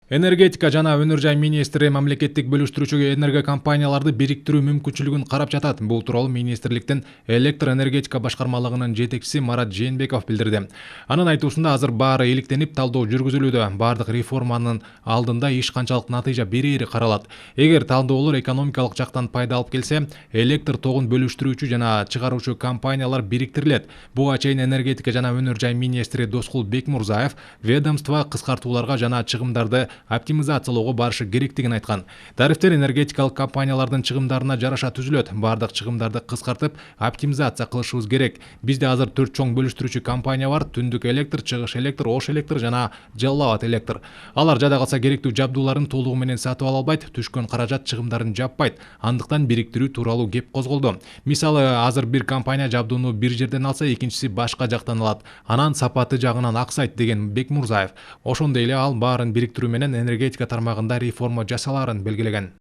Энергетика жана өнөр жай министри мамлекеттик бөлүштүрүүчү энерго компанияларды бириктирүү мүмкүнчүлүгүн карап жатат. Бул тууралуу министрликтин электр энергетика башкармалыгынын жетекчиси Марат Жээнбеков билдирди. Анын айтуусунда азыр баары иликтенип талдоо жүргүзүлүүдө. Бардык реформанын алдында иш канчалык натыйжа берери каралат. Эгер талдоолор экономикалык жактан пайда алып келсе, электр тогун бөлүштүрүүчү жана чыгаруучу компаниялар бириктирилет. Буга чейин энергетика жана өнөр жай министри Доскул Бекмурзаев ведомство кыскартууларга жана чыгымдарды оптимизациялоого барышы керектигин айткан. Тарифтер энергетикалык компаниялардын чыгымдарына жараша түзүлөт. Бардык чыгымдарды кыскартып, оптимизация кылышыбыз керек. Бизде азыр 4 чоң бөлүштүрүүчү компания бар: Түндүк электр, Чыгыш электр, Ош электр жана Жалал Абад электр. Алар жада калса керектүү жабдууларын толугу менен сатып ала албайт, түшкөн каражат чыгымдарын жаппайт. Андыктан бириктирүү тууралуу кеп козголду. Мисалы, азыр бир компания жабдууну бир жерден алса, экинчиси башка жактан алат. Анан сапаты жагынан аксайт, деген Бекмурзаев. Ошондой эле ал баарын бириктирүү менен энергетика тармагында реформа жасалаарын белгилеген.